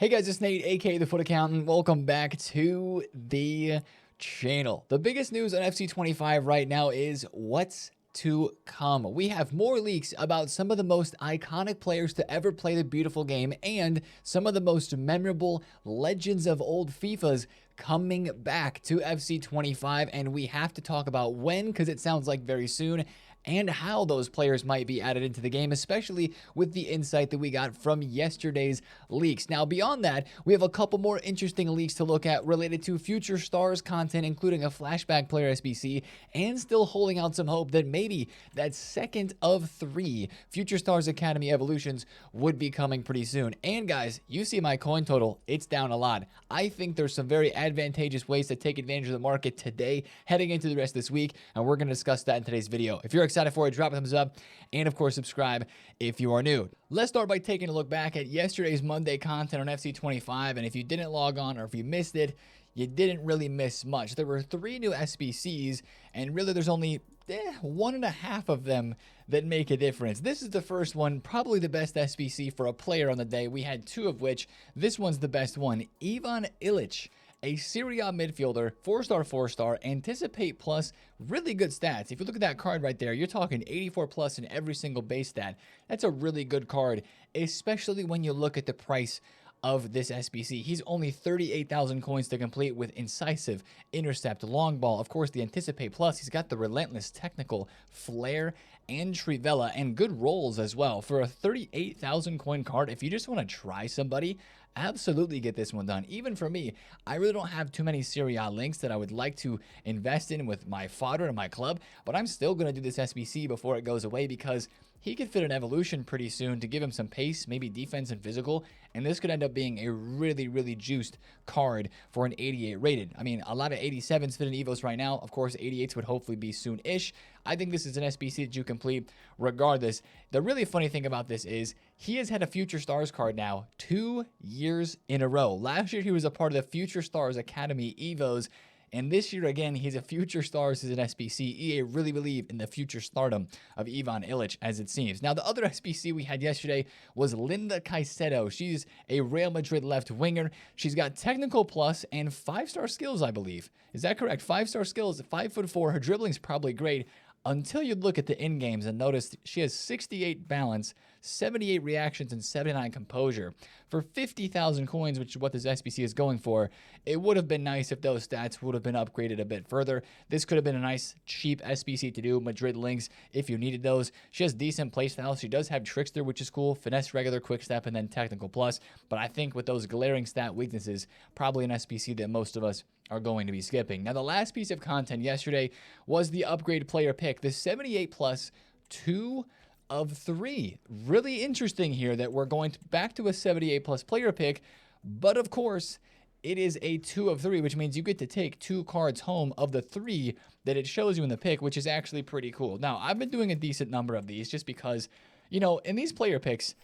Hey guys, it's Nate, aka TheFutAccountant. Welcome back to the channel. The biggest news on FC25 right now is what's to come. We have more leaks about some of the most iconic players to ever play the beautiful game and some of the most memorable legends of old FIFAs coming back to FC25, and we have to talk about when, because it sounds like very soon, and how those players might be added into the game, especially with the insight that we got from yesterday's leaks. Now, beyond that, we have a couple more interesting leaks to look at related to future stars content, including a flashback player SBC, and still holding out some hope that maybe that second of 3 Future Stars Academy evolutions would be coming pretty soon. And guys, you see my coin total, it's down a lot. I think there's some very advantageous ways to take advantage of the market today, heading into the rest of this week, and we're going to discuss that in today's video. If you're excited for it, drop a thumbs up, and of course subscribe if you are new. Let's start by taking a look back at yesterday's Monday content on FC25, and if you didn't log on or if you missed it, you didn't really miss much. There were 3 new SBCs, and really there's only 1.5 of them that make a difference. This is the first one, probably the best SBC for a player on the day. We had 2 of which. This one's the best one. Ivan Illich, a Serie A midfielder, 4-star, 4-star, anticipate plus, really good stats. If you look at that card right there, you're talking 84 plus in every single base stat. That's a really good card, especially when you look at the price of this SBC. He's only 38,000 coins to complete with incisive, intercept, long ball, of course the anticipate plus. He's got the relentless technical flair and Trivella and good rolls as well. For a 38,000 coin card, if you just want to try somebody, absolutely get this one done. Even for me, I really don't have too many Serie A links that I would like to invest in with my fodder and my club, but I'm still going to do this SBC before it goes away because he could fit an evolution pretty soon to give him some pace, maybe defense and physical, and this could end up being a really juiced card for an 88 rated. I mean, a lot of 87s fit in Evos right now. Of course, 88s would hopefully be soon-ish. I think this is an SBC that you complete regardless. The really funny thing about this is he has had a Future Stars card now 2 years in a row. Last year, he was a part of the Future Stars Academy Evos, and this year, again, he's a Future Stars as an SBC. EA really believe in the future stardom of Ivan Illich, as it seems. Now, the other SBC we had yesterday was Linda Caicedo. She's a Real Madrid left winger. She's got technical plus and 5-star skills, I believe. Is that correct? 5-star skills, 5'4". Her dribbling's probably great, until you look at the in-games and notice she has 68 balance, 78 reactions, and 79 composure. For 50,000 coins, which is what this SBC is going for, it would have been nice if those stats would have been upgraded a bit further. This could have been a nice, cheap SBC to do, Madrid links, if you needed those. She has decent playstyle. She does have Trickster, which is cool, Finesse, Regular, Quick Step, and then Technical Plus. But I think with those glaring stat weaknesses, probably an SBC that most of us are going to be skipping. Now, the last piece of content yesterday was the upgrade player pick, the 78 plus 2 of 3. Really interesting here that we're going back to a 78 plus player pick, but of course, it is a 2 of 3, which means you get to take 2 cards home of the 3 that it shows you in the pick, which is actually pretty cool. Now, I've been doing a decent number of these just because, you know, in these player picks,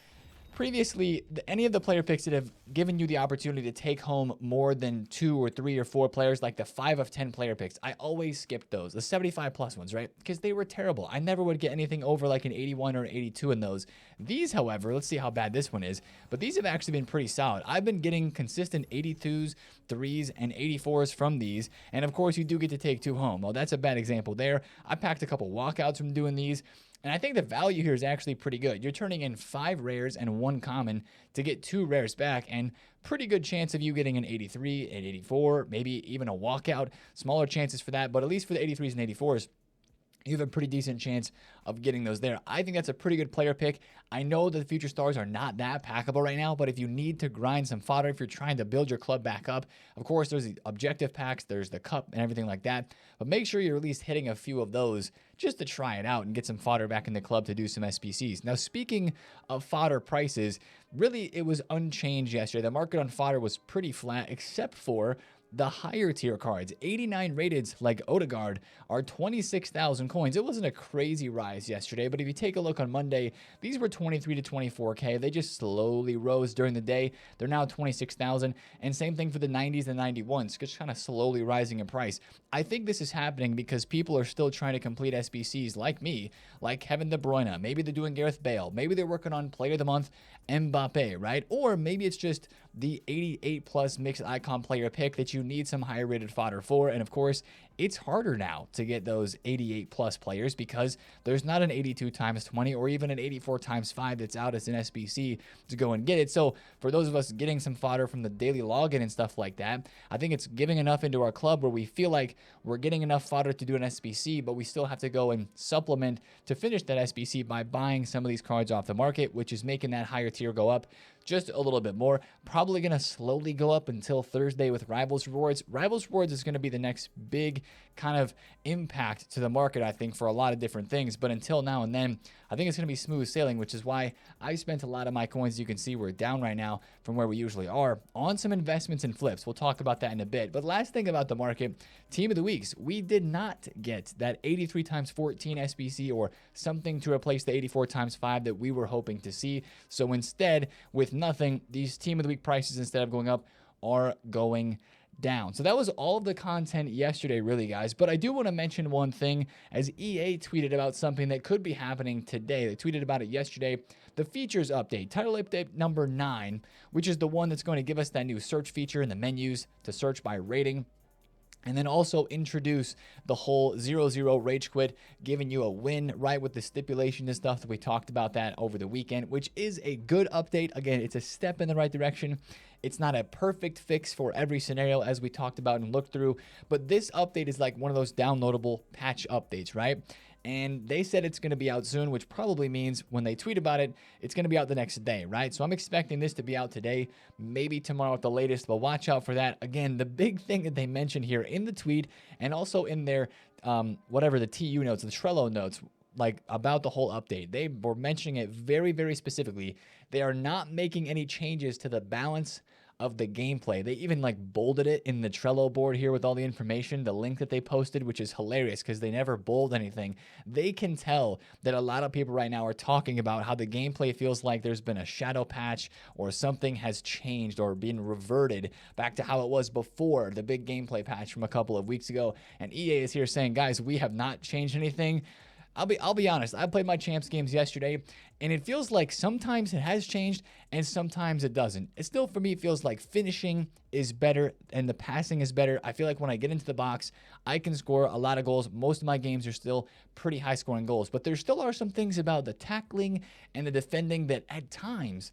previously, any of the player picks that have given you the opportunity to take home more than 2 or 3 or 4 players, like the 5 of 10 player picks, I always skipped those, the 75 plus ones, right? Because they were terrible. I never would get anything over like an 81 or 82 in those. These, however, let's see how bad this one is, but these have actually been pretty solid. I've been getting consistent 82s, 3s, and 84s from these, and of course, you do get to take 2 home. Well, that's a bad example there. I packed a couple walkouts from doing these, and I think the value here is actually pretty good. You're turning in 5 rares and 1 common to get 2 rares back, and pretty good chance of you getting an 83, an 84, maybe even a walkout. Smaller chances for that, but at least for the 83s and 84s, you have a pretty decent chance of getting those there. I think that's a pretty good player pick. I know that the Future Stars are not that packable right now, but if you need to grind some fodder, if you're trying to build your club back up, of course, there's the objective packs, there's the cup and everything like that, but make sure you're at least hitting a few of those just to try it out and get some fodder back in the club to do some SBCs. Now, speaking of fodder prices, really, it was unchanged yesterday. The market on fodder was pretty flat, except for the higher tier cards. 89 rated like Odegaard are 26,000 coins. It wasn't a crazy rise yesterday, but if you take a look on Monday, these were 23 to 24K. They just slowly rose during the day. They're now 26,000, and same thing for the 90s and 91s, just kind of slowly rising in price. I think this is happening because people are still trying to complete SBCs like me, like Kevin De Bruyne. Maybe they're doing Gareth Bale. Maybe they're working on Player of the Month, Mbappe, right? Or maybe it's just the 88 plus mixed icon player pick that you need some higher rated fodder for. And of course, it's harder now to get those 88 plus players because there's not an 82 times 20 or even an 84 times 5 that's out as an SBC to go and get it. So for those of us getting some fodder from the daily login and stuff like that, I think it's giving enough into our club where we feel like we're getting enough fodder to do an SBC, but we still have to go and supplement to finish that SBC by buying some of these cards off the market, which is making that higher tier go up just a little bit more. Probably going to slowly go up until Thursday with Rivals Rewards. Rivals Rewards is going to be the next big kind of impact to the market, I think, for a lot of different things. But until now and then, I think it's going to be smooth sailing, which is why I spent a lot of my coins, you can see we're down right now from where we usually are, on some investments and flips. We'll talk about that in a bit. But last thing about the market, team of the weeks, we did not get that 83 times 14 SBC or something to replace the 84 times 5 that we were hoping to see. So instead, with nothing, these team of the week prices, instead of going up, are going down. So that was all of the content yesterday, really, guys. But I do want to mention one thing, as EA tweeted about something that could be happening today. They tweeted about it yesterday. The features update, title update number 9, which is the one that's going to give us that new search feature in the menus to search by rating. And then also introduce the whole 0-0 rage quit, giving you a win, right, with the stipulation and stuff that we talked about that over the weekend, which is a good update. Again, it's a step in the right direction. It's not a perfect fix for every scenario, as we talked about and looked through, but this update is like one of those downloadable patch updates, right? And they said it's going to be out soon, which probably means when they tweet about it, it's going to be out the next day, right? So I'm expecting this to be out today, maybe tomorrow at the latest, but watch out for that. Again, the big thing that they mentioned here in the tweet and also in their, the TU notes, the Trello notes, like about the whole update, they were mentioning it very, very specifically. They are not making any changes to the balance of the gameplay. They even like bolded it in the Trello board here with all the information, the link that they posted, which is hilarious because they never bold anything. They can tell that a lot of people right now are talking about how the gameplay feels like there's been a shadow patch or something has changed or been reverted back to how it was before the big gameplay patch from a couple of weeks ago. And EA is here saying, guys, we have not changed anything. I'll be honest. I played my champs games yesterday, and it feels like sometimes it has changed and sometimes it doesn't. It still, for me, feels like finishing is better and the passing is better. I feel like when I get into the box, I can score a lot of goals. Most of my games are still pretty high scoring goals, but there still are some things about the tackling and the defending that at times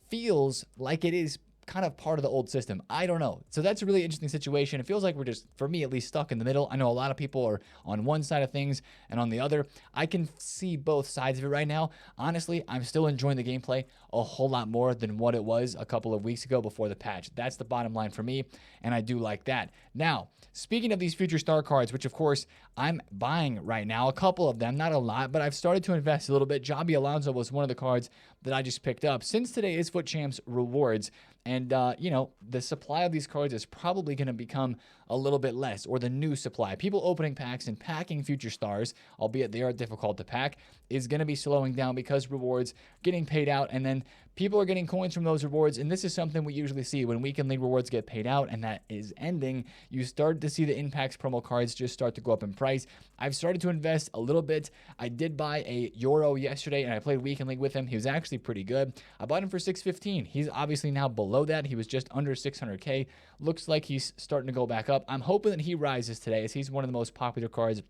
feels like it is kind of part of the old system. I don't know. So that's a really interesting situation. It feels like we're just, for me at least, stuck in the middle. I know a lot of people are on one side of things and on the other. I can see both sides of it right now. Honestly, I'm still enjoying the gameplay a whole lot more than what it was a couple of weeks ago before the patch. That's the bottom line for me, and I do like that. Now, speaking of these future star cards, which of course I'm buying right now, a couple of them, not a lot, but I've started to invest a little bit. Javi Alonso was one of the cards that I just picked up. Since today is FUT Champs Rewards, and, the supply of these cards is probably going to become a little bit less, or the new supply. People opening packs and packing future stars, albeit they are difficult to pack, is going to be slowing down because rewards getting paid out, and then people are getting coins from those rewards. And this is something we usually see when weekend league rewards get paid out and that is ending. You start to see the Impacts promo cards just start to go up in price. I've started to invest a little bit. I did buy a Euro yesterday and I played weekend league with him. He was actually pretty good. I bought him for 615. He's obviously now below that. He was just under 600K. Looks like he's starting to go back up. I'm hoping that he rises today, as he's one of the most popular cards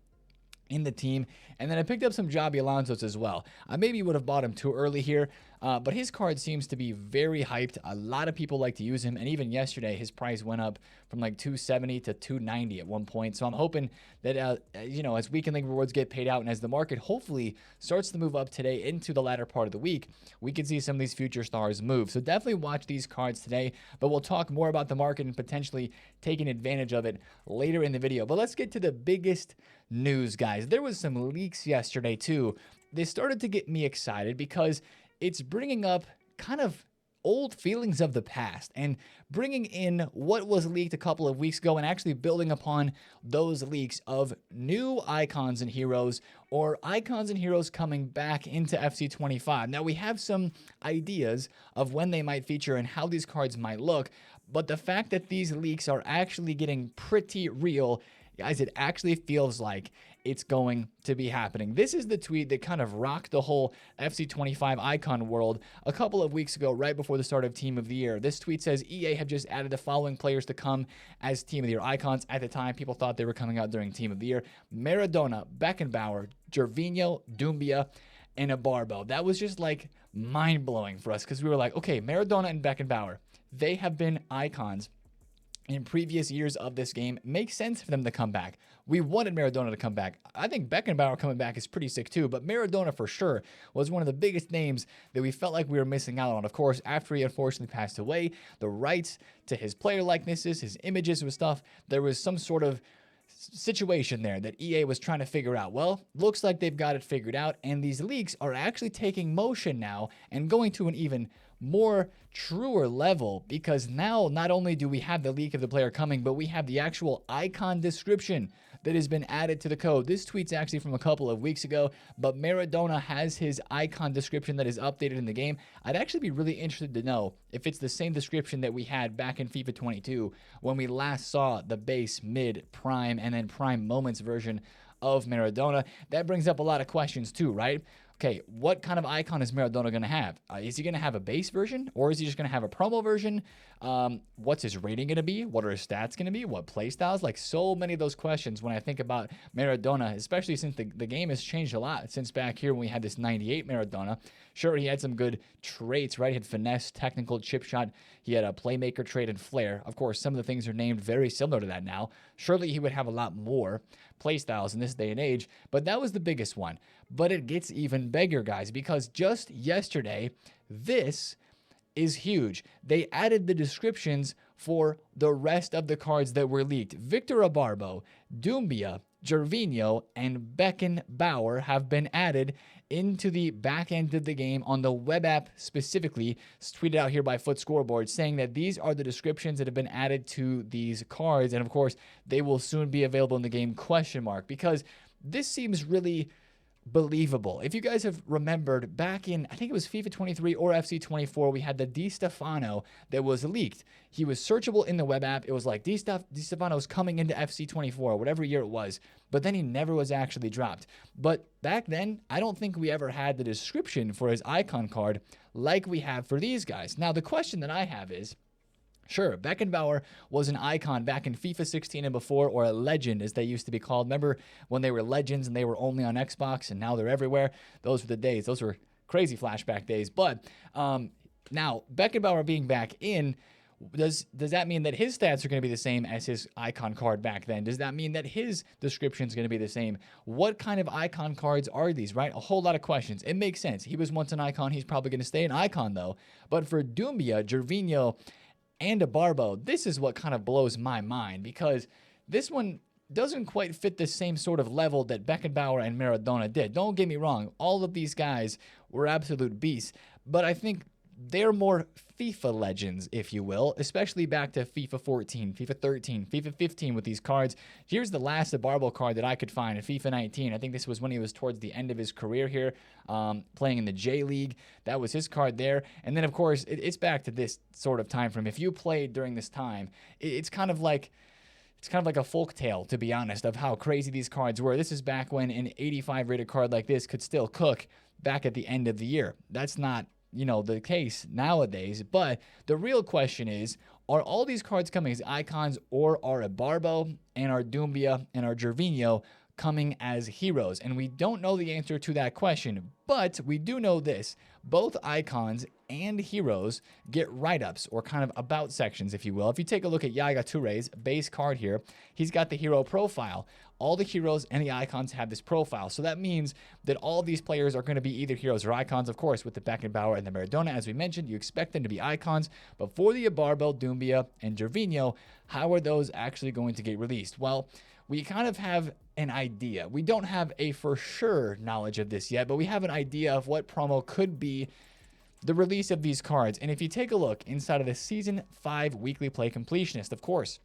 in the team. And then I picked up some Javi Alonso's as well. I maybe would have bought him too early here, but his card seems to be very hyped. A lot of people like to use him, and even yesterday his price went up from like 270 to 290 at one point. So I'm hoping that as weekend league rewards get paid out and as the market hopefully starts to move up today into the latter part of the week, we can see some of these future stars move. So definitely watch these cards today, but we'll talk more about the market and potentially taking advantage of it later in the video. But let's get to the biggest news, guys. There was some leaks yesterday too. They started to get me excited because it's bringing up kind of old feelings of the past and bringing in what was leaked a couple of weeks ago and actually building upon those leaks of new icons and heroes, or icons and heroes coming back into FC25. Now, we have some ideas of when they might feature and how these cards might look, but the fact that these leaks are actually getting pretty real Guys, it actually feels like it's going to be happening. This is the tweet that kind of rocked the whole FC25 icon world a couple of weeks ago, right before the start of Team of the Year. This tweet says, EA have just added the following players to come as Team of the Year icons. At the time, people thought they were coming out during Team of the Year. Maradona, Beckenbauer, Gervinho, Doumbia, and Ibarbo. That was just like mind-blowing for us because we were like, okay, Maradona and Beckenbauer, they have been icons in previous years of this game. Makes sense for them to come back. We wanted Maradona to come back. I think Beckenbauer coming back is pretty sick too, but Maradona for sure was one of the biggest names that we felt like we were missing out on. Of course, after he unfortunately passed away, the rights to his player likenesses, his images and stuff, there was some sort of situation there that EA was trying to figure out. Well, looks like they've got it figured out, and these leaks are actually taking motion now and going to an even more truer level, because now not only do we have the leak of the player coming, but we have the actual icon description that has been added to the code. This tweet's actually from a couple of weeks ago, but Maradona has his icon description that is updated in the game. I'd actually be really interested to know if it's the same description that we had back in FIFA 22 when we last saw the base, mid, prime, and then prime moments version of Maradona. That brings up a lot of questions too, right? Okay, what kind of icon is Maradona going to have? Is he going to have a base version, or is he just going to have a promo version? What's his rating going to be? What are his stats going to be? What play styles? Like, so many of those questions when I think about Maradona, especially since the game has changed a lot since back here when we had this 98 Maradona. Sure, he had some good traits, right? He had finesse, technical, chip shot. He had a playmaker trait and flair. Of course, some of the things are named very similar to that now. Surely he would have a lot more play styles in this day and age, but that was the biggest one. But it gets even bigger, guys, because just yesterday, this is huge. They added the descriptions for the rest of the cards that were leaked. Victor Ibarbo, Doumbia, Gervinho, and Beckenbauer have been added into the back end of the game on the web app specifically. It's tweeted out here by Foot Scoreboard saying that these are the descriptions that have been added to these cards, and of course they will soon be available in the game, ? Because this seems really believable. If you guys have remembered back in, I think it was FIFA 23 or FC 24, we had the Di Stefano that was leaked. He was searchable in the web app. It was like Di Stefano's coming into FC 24, whatever year it was, but then he never was actually dropped. But back then, I don't think we ever had the description for his icon card like we have for these guys. Now, the question that I have is, sure, Beckenbauer was an icon back in FIFA 16 and before, or a legend as they used to be called. Remember when they were legends and they were only on Xbox and now they're everywhere? Those were the days. Those were crazy flashback days. But now, Beckenbauer being back in, does that mean that his stats are going to be the same as his icon card back then? Does that mean that his description is going to be the same? What kind of icon cards are these, right? A whole lot of questions. It makes sense. He was once an icon. He's probably going to stay an icon, though. But for Doumbia, Gervinho, and Ibarbo, this is what kind of blows my mind, because this one doesn't quite fit the same sort of level that Beckenbauer and Maradona did. Don't get me wrong, all of these guys were absolute beasts, but I think they're more FIFA legends, if you will, especially back to FIFA 14, FIFA 13, FIFA 15 with these cards. Here's the last Ibarbo card that I could find in FIFA 19. I think this was when he was towards the end of his career here, playing in the J League. That was his card there. And then, of course, it's back to this sort of time frame. If you played during this time, it's kind of like a folk tale, to be honest, of how crazy these cards were. This is back when an 85 rated card like this could still cook back at the end of the year. That's not the case nowadays. But the real question is, are all these cards coming as icons, or are Ibarbo and our Doumbia and our Gervinho coming as heroes? And we don't know the answer to that question, but we do know this: both icons and heroes get write-ups, or kind of about sections, if you will. If you take a look at Yaya Touré's base card here, he's got the hero profile. All the heroes and the icons have this profile. So that means that all these players are going to be either heroes or icons. Of course, with the Beckenbauer and the Maradona, as we mentioned, you expect them to be icons. But for the Ibarbo, Doumbia, and Gervinho, how are those actually going to get released? Well, we kind of have an idea. We don't have a for sure knowledge of this yet, but we have an idea of what promo could be the release of these cards. And if you take a look inside of the Season 5 Weekly Play Completionist, of course,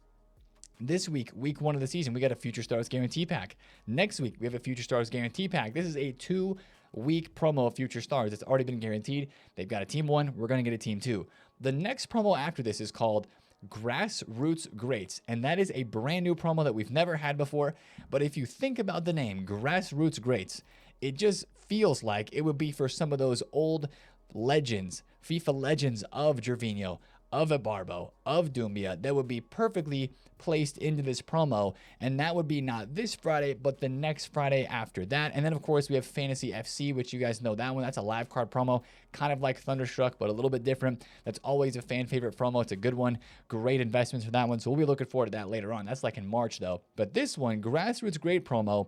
this week, week 1 of the season, we got a Future Stars Guarantee Pack. Next week, we have a Future Stars Guarantee Pack. This is a 2-week promo of Future Stars. It's already been guaranteed. They've got a Team 1. We're going to get a Team 2. The next promo after this is called Grassroots Greats. And that is a brand new promo that we've never had before. But if you think about the name, Grassroots Greats, it just feels like it would be for some of those old legends, FIFA legends of Gervinho, of Ibarbo, of Doumbia, that would be perfectly placed into this promo. And that would be not this Friday, but the next Friday after that. And then, of course, we have Fantasy FC, which you guys know that one. That's a live card promo, kind of like Thunderstruck, but a little bit different. That's always a fan favorite promo. It's a good one. Great investments for that one. So we'll be looking forward to that later on. That's like in March, though. But this one, Grassroots Great promo,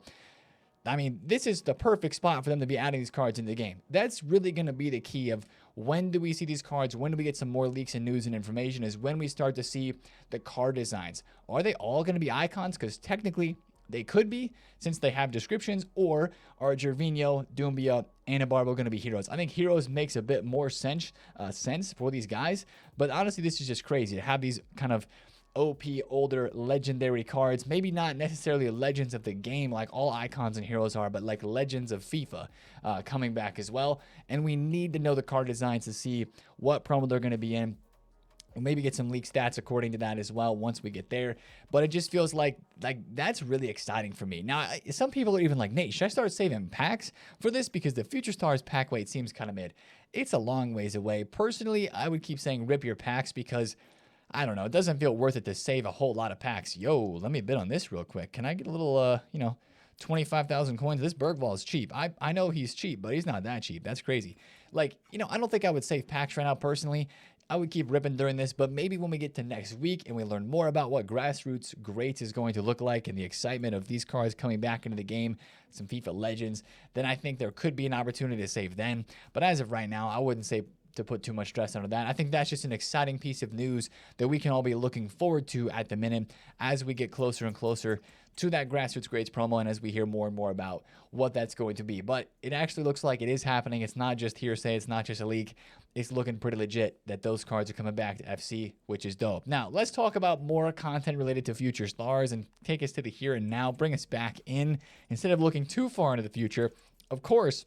I mean, this is the perfect spot for them to be adding these cards into the game. That's really going to be the key of when do we see these cards, when do we get some more leaks and news and information, is when we start to see the card designs. Are they all going to be icons? Because technically they could be, since they have descriptions, or are Gervinho, Doumbia, and Ibarbo going to be heroes? I think heroes makes a bit more sense for these guys, but honestly, this is just crazy to have these kind of OP, older, legendary cards. Maybe not necessarily legends of the game like all icons and heroes are, but like legends of FIFA coming back as well. And we need to know the card designs to see what promo they're going to be in. We'll maybe get some leak stats according to that as well once we get there. But it just feels like that's really exciting for me. Now, some people are even like, Nate, should I start saving packs for this? Because the Future Stars pack weight seems kind of mid. It's a long ways away. Personally, I would keep saying rip your packs because I don't know. It doesn't feel worth it to save a whole lot of packs. Yo, let me bid on this real quick. Can I get a little, 25,000 coins? This Bergvall is cheap. I know he's cheap, but he's not that cheap. That's crazy. Like, I don't think I would save packs right now personally. I would keep ripping during this, but maybe when we get to next week and we learn more about what Grassroots Greats is going to look like and the excitement of these cards coming back into the game, some FIFA legends, then I think there could be an opportunity to save then. But as of right now, I wouldn't say to put too much stress onto that. I think that's just an exciting piece of news that we can all be looking forward to at the minute as we get closer and closer to that Grassroots Greats promo and as we hear more and more about what that's going to be. But it actually looks like it is happening. It's not just hearsay. It's not just a leak. It's looking pretty legit that those cards are coming back to FC, which is dope. Now, let's talk about more content related to Future Stars and take us to the here and now, bring us back in instead of looking too far into the future. Of course,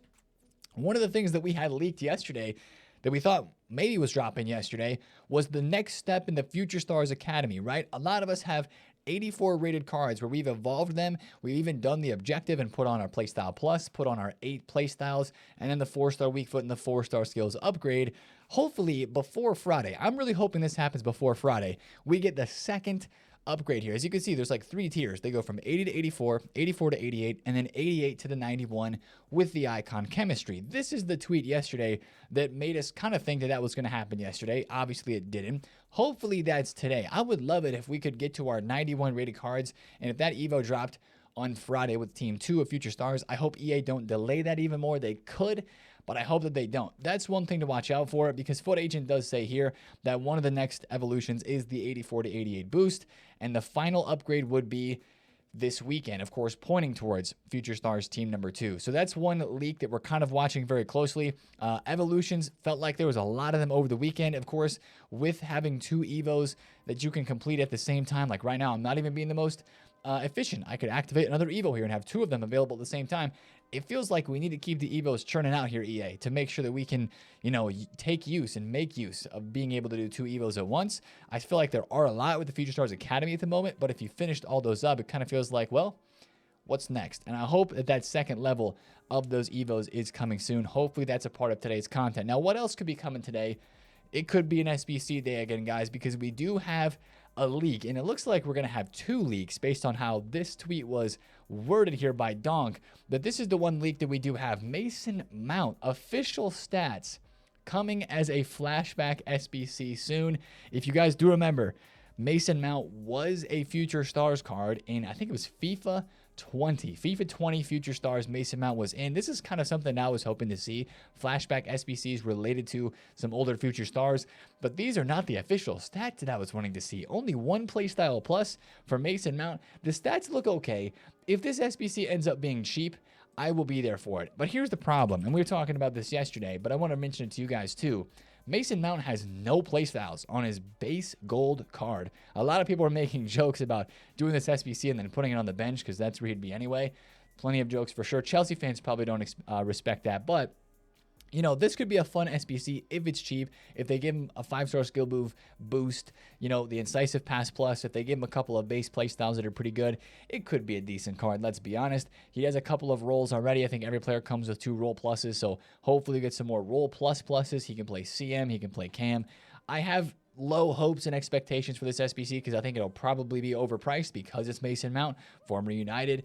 one of the things that we had leaked yesterday that we thought maybe was dropping yesterday was the next step in the Future Stars Academy, right? A lot of us have 84 rated cards where we've evolved them. We've even done the objective and put on our Playstyle Plus, put on our 8 playstyles, and then the 4-star weak foot and the 4-star skills upgrade. Hopefully before Friday, I'm really hoping this happens before Friday, we get the second upgrade here. As you can see, there's like 3 tiers. They go from 80 to 84, 84 to 88, and then 88 to the 91 with the icon chemistry. This is the tweet yesterday that made us kind of think that was going to happen yesterday. Obviously, it didn't. Hopefully, that's today. I would love it if we could get to our 91 rated cards, and if that Evo dropped on Friday with Team 2 of Future Stars, I hope EA don't delay that even more. They could, but I hope that they don't. That's one thing to watch out for, because FutAccountant does say here that one of the next evolutions is the 84 to 88 boost, and the final upgrade would be this weekend, of course, pointing towards Future Stars Team number 2. So that's one leak that we're kind of watching very closely. Evolutions, felt like there was a lot of them over the weekend, of course, with having 2 Evos that you can complete at the same time. Like right now, I'm not even being the most efficient. I could activate another Evo here and have 2 of them available at the same time. It feels like we need to keep the Evos churning out here, EA, to make sure that we can, take use and make use of being able to do 2 Evos at once. I feel like there are a lot with the Future Stars Academy at the moment, but if you finished all those up, it kind of feels like, well, what's next? And I hope that that second level of those Evos is coming soon. Hopefully that's a part of today's content. Now, what else could be coming today? It could be an SBC day again, guys, because we do have a leak, and it looks like we're going to have 2 leaks based on how this tweet was worded here by Donk. But this is the one leak that we do have. Mason Mount official stats coming as a flashback SBC soon. If you guys do remember, Mason Mount was a Future Stars card in, I think it was FIFA 20. FIFA 20 Future Stars Mason Mount was in. This is kind of something I was hoping to see. Flashback SBCs related to some older Future Stars. But these are not the official stats that I was wanting to see. Only 1 playstyle plus for Mason Mount. The stats look okay. If this SBC ends up being cheap, I will be there for it. But here's the problem, and we were talking about this yesterday, but I want to mention it to you guys too. Mason Mount has no playstyles on his base gold card. A lot of people are making jokes about doing this SBC and then putting it on the bench because that's where he'd be anyway. Plenty of jokes for sure. Chelsea fans probably don't respect that, but you know, this could be a fun SBC if it's cheap. If they give him a 5-star skill move boost, you know, the incisive pass plus, if they give him a couple of base play styles that are pretty good, it could be a decent card. Let's be honest. He has a couple of rolls already. I think every player comes with 2 roll pluses, so hopefully get some more roll pluses. He can play CM, he can play Cam. I have low hopes and expectations for this SBC because I think it'll probably be overpriced because it's Mason Mount, former United,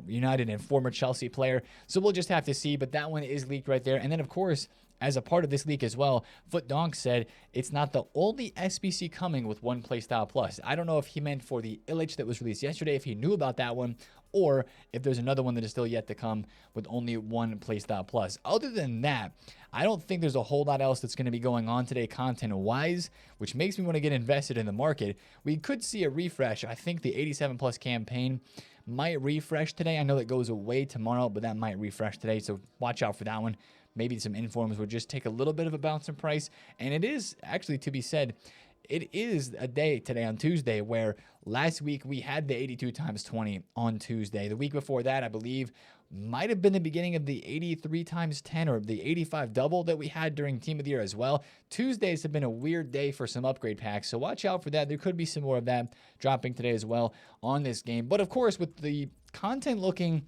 United and former Chelsea player. So we'll just have to see, but that one is leaked right there. And then, of course, as a part of this leak as well, FutDonk said it's not the only SBC coming with 1 playstyle plus. I don't know if he meant for the Illich that was released yesterday, if he knew about that one, or if there's another one that is still yet to come with only 1 playstyle plus. Other than that, I don't think there's a whole lot else that's going to be going on today content-wise, which makes me want to get invested in the market. We could see a refresh. I think the 87 plus campaign might refresh today. I know that goes away tomorrow, but that might refresh today, so watch out for that one. Maybe some informs would just take a little bit of a bounce in price. And it is actually, to be said, it is a day today on Tuesday where last week we had the 82 times 20 on Tuesday. The week before that, I believe, might have been the beginning of the 83 times 10 or the 85 double that we had during Team of the Year as well. Tuesdays have been a weird day for some upgrade packs, so watch out for that. There could be some more of that dropping today as well on this game. But of course, with the content looking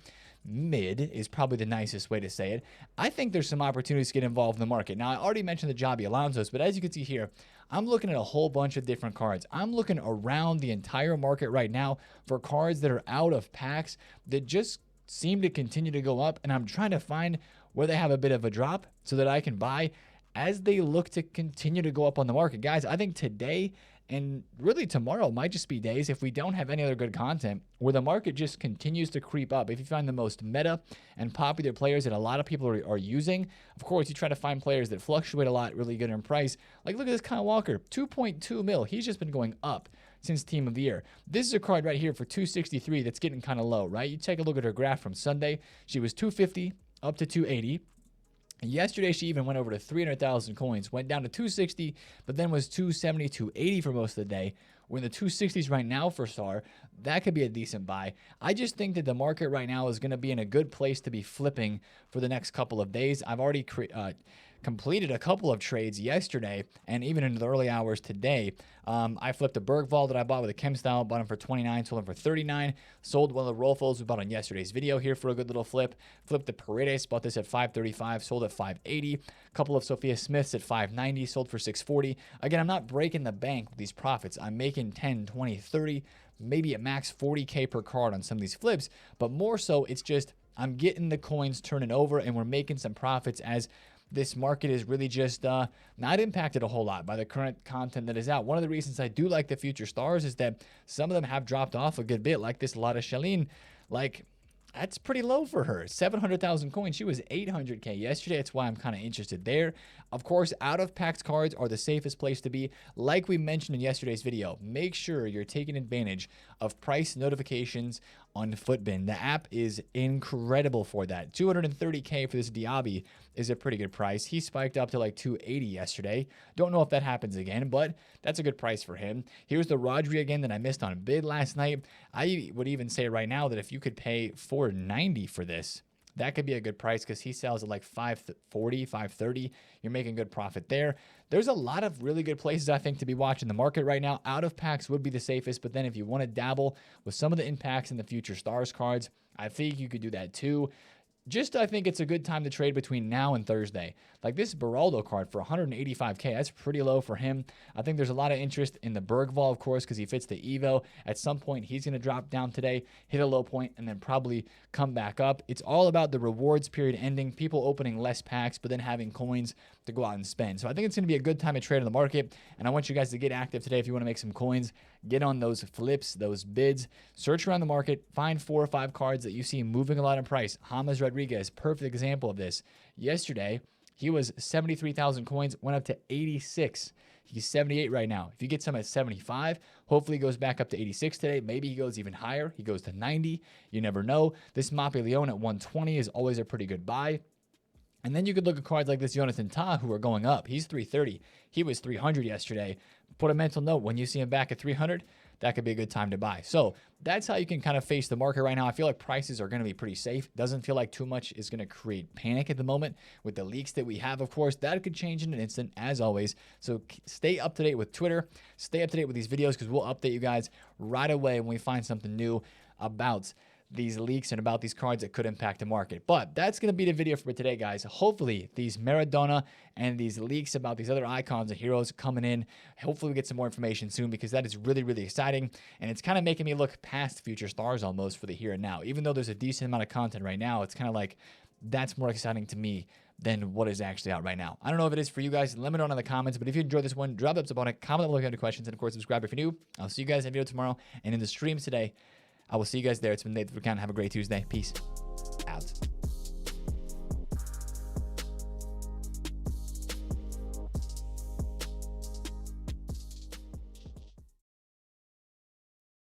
mid is probably the nicest way to say it, I think there's some opportunities to get involved in the market. Now, I already mentioned the Javi Alonso's, but as you can see here, I'm looking at a whole bunch of different cards. I'm looking around the entire market right now for cards that are out of packs that just seem to continue to go up, and I'm trying to find where they have a bit of a drop so that I can buy as they look to continue to go up on the market. Guys, I think today and really tomorrow might just be days, if we don't have any other good content, where the market just continues to creep up. If you find the most meta and popular players that a lot of people are using, of course, you try to find players that fluctuate a lot, really good in price. Like, look at this Kyle Walker, 2.2 mil. He's just been going up since Team of the Year. This is a card right here for 263 that's getting kind of low, right? You take a look at her graph from Sunday. She was 250 up to 280. Yesterday, she even went over to 300,000 coins, went down to 260, but then was 270, 280 for most of the day. We're in the 260s right now for SAR. That could be a decent buy. I just think that the market right now is going to be in a good place to be flipping for the next couple of days. I've already completed a couple of trades yesterday and even into the early hours today. I flipped a Bergvall that I bought with a chem style, bought him for 29, sold him for 39. Sold one of the Rolfos we bought on yesterday's video here for a good little flip. Flipped the Paredes, bought this at 535, sold at 580. A couple of Sophia Smiths at 590, sold for 640. Again, I'm not breaking the bank with these profits. I'm making 10, 20, 30, maybe at max 40K per card on some of these flips, but more so it's just I'm getting the coins turning over and we're making some profits as this market is really just not impacted a whole lot by the current content that is out. One of the reasons I do like the future stars is that some of them have dropped off a good bit, like this Lada Shaline. Like, that's pretty low for her. 700,000 coins. She was 800K yesterday. That's why I'm kind of interested there. Of course, out of packs cards are the safest place to be. Like we mentioned in yesterday's video, make sure you're taking advantage of price notifications on Futbin. The app is incredible for that. 230K for this Diaby is a pretty good price. He spiked up to like 280 yesterday. Don't know if that happens again, but that's a good price for him. Here's the Rodri again that I missed on bid last night. I would even say right now that if you could pay 490 for this, that could be a good price because he sells at like 540, 530. You're making good profit there. There's a lot of really good places, I think, to be watching the market right now. Out of packs would be the safest, but then if you want to dabble with some of the impacts in the future stars cards, I think you could do that too. Just, I think it's a good time to trade between now and Thursday. Like this Beraldo card for 185K, that's pretty low for him. I think there's a lot of interest in the Bergvall, of course, because he fits the Evo. At some point, he's going to drop down today, hit a low point, and then probably come back up. It's all about the rewards period ending, people opening less packs, but then having coins to go out and spend. So I think it's going to be a good time to trade in the market, and I want you guys to get active today if you want to make some coins. Get on those flips, those bids, search around the market, find 4 or 5 cards that you see moving a lot in price. James Rodriguez, perfect example of this. Yesterday, he was 73,000 coins, went up to 86. He's 78 right now. If you get some at 75, hopefully he goes back up to 86 today. Maybe he goes even higher. He goes to 90. You never know. This Mape Leon at 120 is always a pretty good buy. And then you could look at cards like this Jonathan Tah, who are going up. He's 330. He was 300 yesterday. Put a mental note. When you see him back at 300, that could be a good time to buy. So that's how you can kind of face the market right now. I feel like prices are going to be pretty safe. Doesn't feel like too much is going to create panic at the moment with the leaks that we have. Of course, that could change in an instant, as always. So stay up to date with Twitter. Stay up to date with these videos because we'll update you guys right away when we find something new about these leaks and about these cards that could impact the market. But that's going to be the video for today, guys. Hopefully these Maradona and these leaks about these other icons and heroes coming in, hopefully we get some more information soon, because that is really, really exciting. And it's kind of making me look past future stars almost for the here and now. Even though there's a decent amount of content right now, it's kind of like that's more exciting to me than what is actually out right now. I don't know if it is for you guys. Let me know in the comments. But if you enjoyed this one, drop a thumbs up on it, comment below if you have any questions, and of course subscribe if you're new. I'll see you guys in the video tomorrow and in the streams today. I will see you guys there. It's been TheFutAccountant. Have a great Tuesday. Peace.